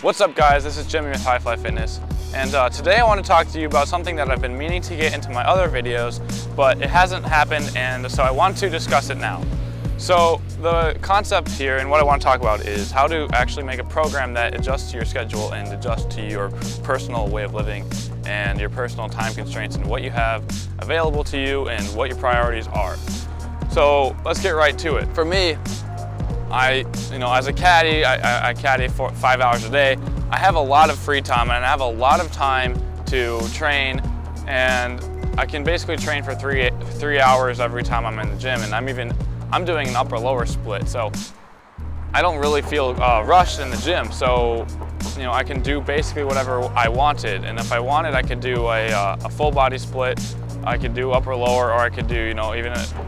What's up guys, this is Jimmy with Hifly Fitness, and today I want to talk to you about something that I've been meaning to get into my other videos, but it hasn't happened, and so I want to discuss it now. So the concept here and what I want to talk about is how to actually make a program that adjusts to your schedule and adjusts to your personal way of living and your personal time constraints and what you have available to you and what your priorities are. So let's get right to it. For me, as a caddy, I caddy for 5 hours a day. I have a lot of free time and I have a lot of time to train, and I can basically train for three hours every time I'm in the gym, and I'm doing an upper-lower split, so I don't really feel rushed in the gym. So I can do basically whatever I wanted, and if I wanted, I could do a full body split. I could do upper-lower, or I could do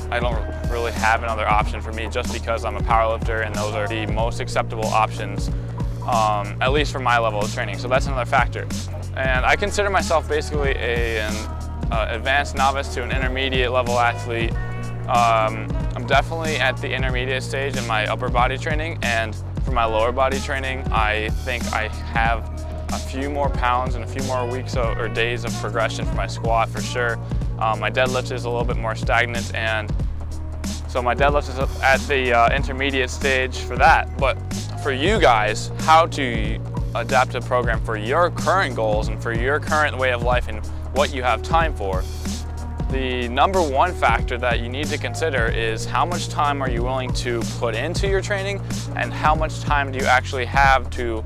I don't really have another option for me just because I'm a powerlifter, and those are the most acceptable options, at least for my level of training. So that's another factor. And I consider myself basically an advanced novice to an intermediate level athlete. I'm definitely at the intermediate stage in my upper body training, and for my lower body training, I think I have a few more pounds and a few more weeks or days of progression for my squat for sure. My deadlift is a little bit more stagnant, and so my deadlift is at the intermediate stage for that. But for you guys, how to adapt a program for your current goals and for your current way of life and what you have time for, the number one factor that you need to consider is how much time are you willing to put into your training, and how much time do you actually have to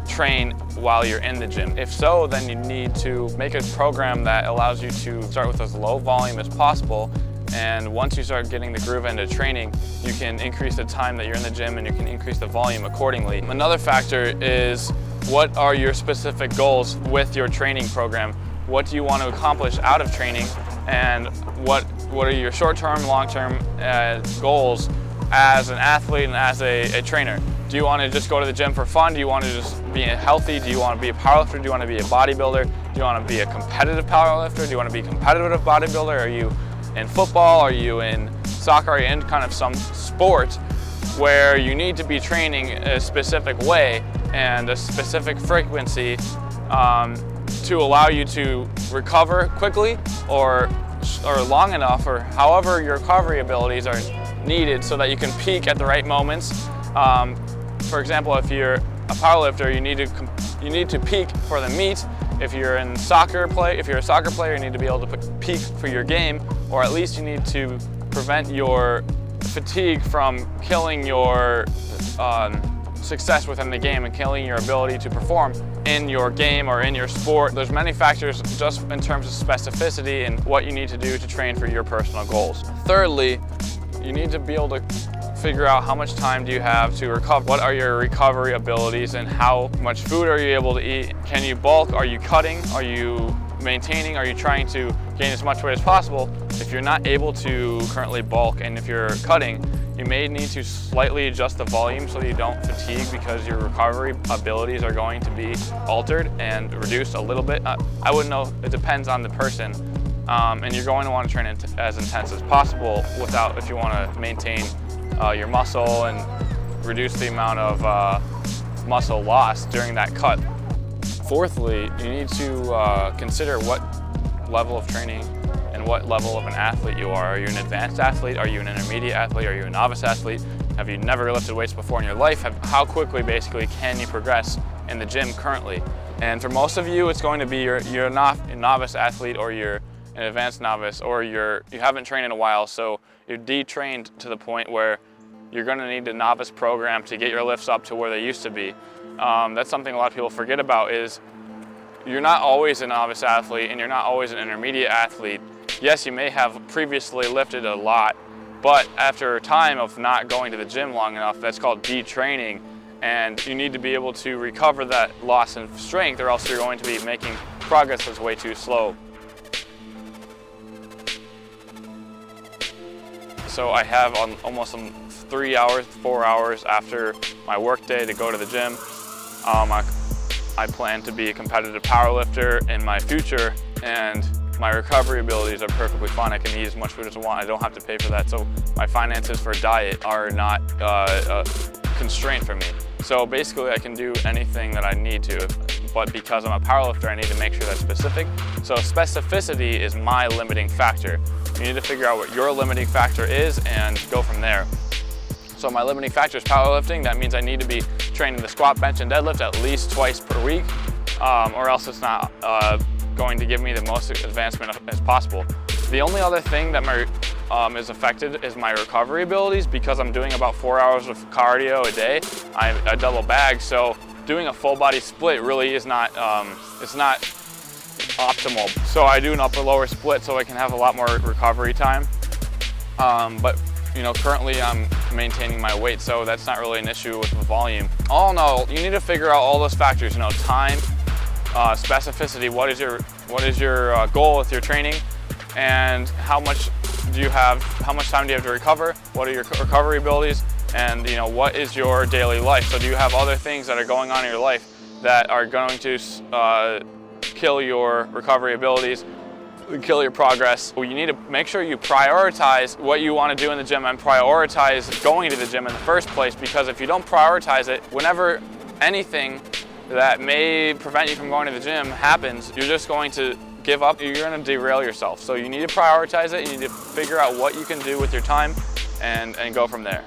train while you're in the gym. If so, then you need to make a program that allows you to start with as low volume as possible, and once you start getting the groove into training, you can increase the time that you're in the gym and you can increase the volume accordingly. Another factor is, what are your specific goals with your training program? What do you want to accomplish out of training, and what are your short-term, long-term goals as an athlete and as a trainer? Do you want to just go to the gym for fun? Do you want to just be healthy? Do you want to be a powerlifter? Do you want to be a bodybuilder? Do you want to be a competitive powerlifter? Do you want to be a competitive bodybuilder? Are you in football? Are you in soccer? Are you in kind of some sport where you need to be training a specific way and a specific frequency to allow you to recover quickly or long enough, or however your recovery abilities are needed so that you can peak at the right moments? For example, if you're a powerlifter, you need to peak for the meet. If you're a soccer player, you need to be able to peak for your game, or at least you need to prevent your fatigue from killing your success within the game and killing your ability to perform in your game or in your sport. There's many factors just in terms of specificity and what you need to do to train for your personal goals. Thirdly, you need to be able to figure out how much time do you have to recover. What are your recovery abilities, and how much food are you able to eat? Can you bulk? Are you cutting? Are you maintaining? Are you trying to gain as much weight as possible? If you're not able to currently bulk, and if you're cutting, you may need to slightly adjust the volume so that you don't fatigue, because your recovery abilities are going to be altered and reduced a little bit. I wouldn't know, it depends on the person. And you're going to want to train as intense as possible if you want to maintain your muscle and reduce the amount of muscle loss during that cut. Fourthly, you need to consider what level of training and what level of an athlete you are. Are you an advanced athlete? Are you an intermediate athlete? Are you a novice athlete? Have you never lifted weights before in your life? How quickly basically can you progress in the gym currently? And for most of you, it's going to be you're not a novice athlete, or you're an advanced novice, or you haven't trained in a while, so you're detrained to the point where you're going to need a novice program to get your lifts up to where they used to be. That's something a lot of people forget about, is you're not always a novice athlete and you're not always an intermediate athlete. Yes, you may have previously lifted a lot, but after a time of not going to the gym long enough, that's called detraining, and you need to be able to recover that loss in strength, or else you're going to be making progress that's way too slow. So I have almost 3 hours, 4 hours after my work day to go to the gym. I plan to be a competitive powerlifter in my future, and My recovery abilities are perfectly fine. I can eat as much food as I want. I don't have to pay for that. So my finances for diet are not a constraint for me. So basically I can do anything that I need to, but because I'm a powerlifter, I need to make sure that's specific. So specificity is my limiting factor. You need to figure out what your limiting factor is and go from there. So my limiting factor is powerlifting. That means I need to be training the squat, bench, and deadlift at least twice per week, or else it's not going to give me the most advancement as possible. The only other thing that is affected is my recovery abilities. Because I'm doing about 4 hours of cardio a day, I double bag, so doing a full body split really is not, it's not optimal. So I do an upper lower split so I can have a lot more recovery time. But you know, currently I'm maintaining my weight, so that's not really an issue with the volume. All in all, you need to figure out all those factors, you know, time, specificity, what is your goal with your training, and how much time do you have to recover, what are your recovery abilities, and you know, what is your daily life. So do you have other things that are going on in your life that are going to kill your recovery abilities, kill your progress? Well, you need to make sure you prioritize what you want to do in the gym and prioritize going to the gym in the first place, because if you don't prioritize it, whenever anything that may prevent you from going to the gym happens, you're just going to give up, you're going to derail yourself. So you need to prioritize it, you need to figure out what you can do with your time and go from there.